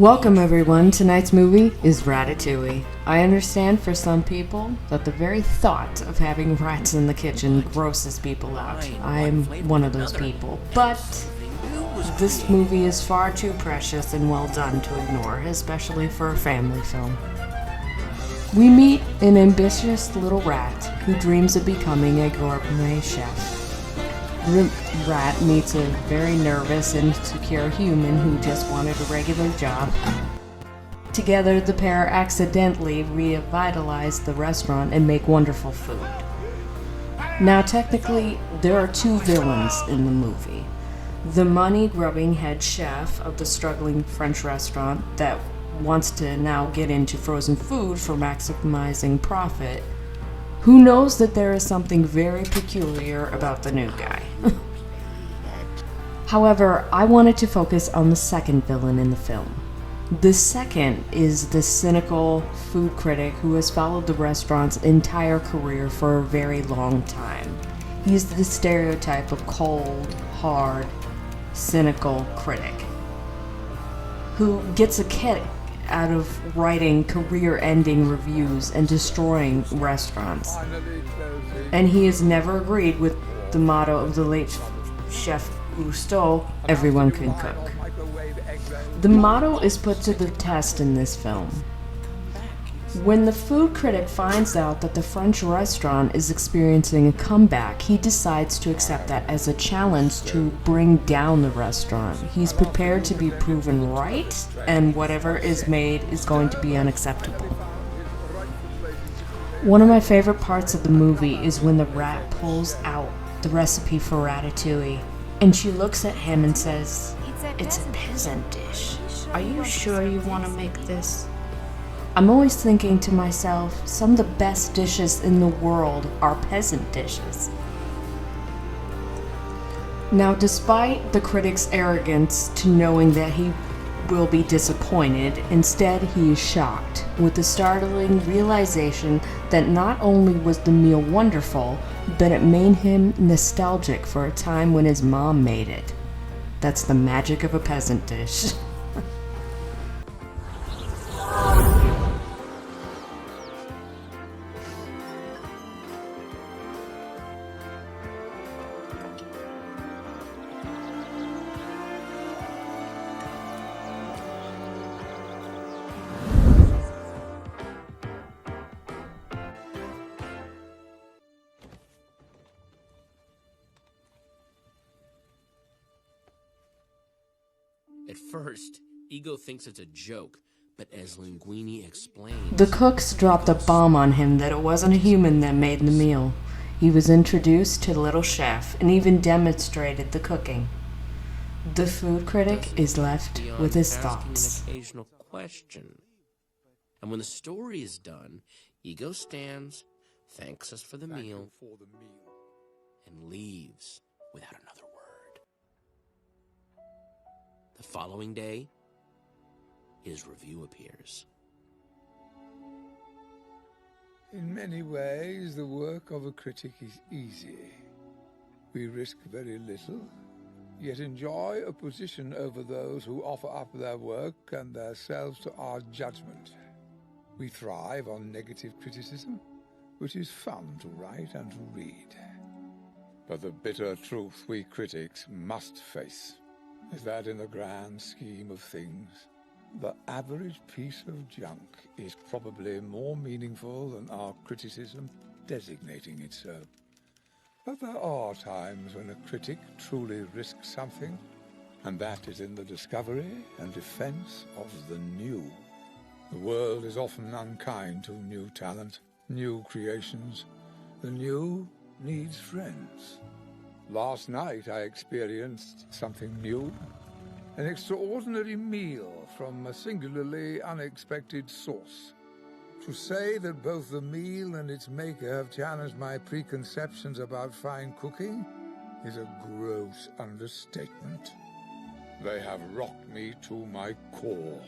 Welcome everyone, tonight's movie is Ratatouille. I understand for some people that the very thought of having rats in the kitchen grosses people out. I'm one of those people, but this movie is far too precious and well done to ignore, especially for a family film. We meet an ambitious little rat who dreams of becoming a gourmet chef. The rat meets a very nervous and insecure human who just wanted a regular job. Together, the pair accidentally revitalize the restaurant and make wonderful food. Now, technically, there are two villains in the movie. The money-grubbing head chef of the struggling French restaurant that wants to now get into frozen food for maximizing profit, who knows that there is something very peculiar about the new guy. However, I wanted to focus on the second villain in the film. The second is the cynical food critic who has followed the restaurant's entire career for a very long time. He's the stereotype of cold, hard, cynical critic who gets a kick out of writing career-ending reviews and destroying restaurants. And he has never agreed with the motto of the late Chef Gusteau, everyone can cook. The motto is put to the test in this film. When the food critic finds out that the French restaurant is experiencing a comeback, he decides to accept that as a challenge to bring down the restaurant. He's prepared to be proven right, and whatever is made is going to be unacceptable. One of my favorite parts of the movie is when the rat pulls out the recipe for ratatouille, and she looks at him and says, "It's a peasant dish. Are you sure you want to make this?" I'm always thinking to myself, some of the best dishes in the world are peasant dishes. Now, despite the critic's arrogance to knowing that he will be disappointed, instead he is shocked with the startling realization that not only was the meal wonderful, but it made him nostalgic for a time when his mom made it. That's the magic of a peasant dish. At first, Ego thinks it's a joke, but as Linguini explains... The cooks dropped a bomb on him that it wasn't a human that made the meal. He was introduced to the little chef and even demonstrated the cooking. The food critic is left with his thoughts. An occasional question. And when the story is done, Ego stands, thanks us for the meal, and leaves without another word. The following day, his review appears. In many ways, the work of a critic is easy. We risk very little, yet enjoy a position over those who offer up their work and themselves to our judgment. We thrive on negative criticism, which is fun to write and to read. But the bitter truth we critics must face is that in the grand scheme of things, the average piece of junk is probably more meaningful than our criticism designating it so. But there are times when a critic truly risks something, and that is in the discovery and defense of the new. The world is often unkind to new talent, new creations. The new needs friends. Last night I experienced something new, an extraordinary meal from a singularly unexpected source. To say that both the meal and its maker have challenged my preconceptions about fine cooking is a gross understatement. They have rocked me to my core.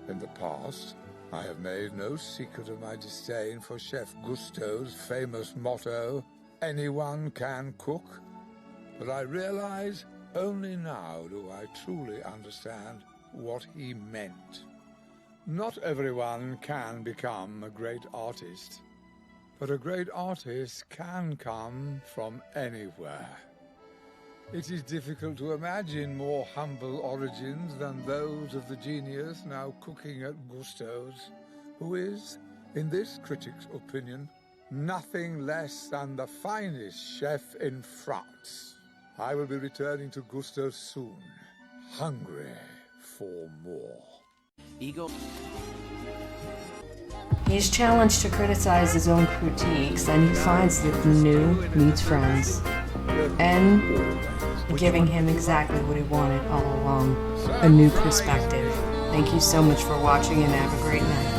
In the past, I have made no secret of my disdain for Chef Gusteau's famous motto, "Anyone can cook," but I realize only now do I truly understand what he meant. Not everyone can become a great artist, but a great artist can come from anywhere. It is difficult to imagine more humble origins than those of the genius now cooking at Gusto's, who is, in this critic's opinion, nothing less than the finest chef in France. I will be returning to Gusto's soon, hungry for more. Ego. He's challenged to criticize his own critiques, and he finds that the new needs friends, and giving him exactly what he wanted all along, a new perspective. Thank you so much for watching, and have a great night.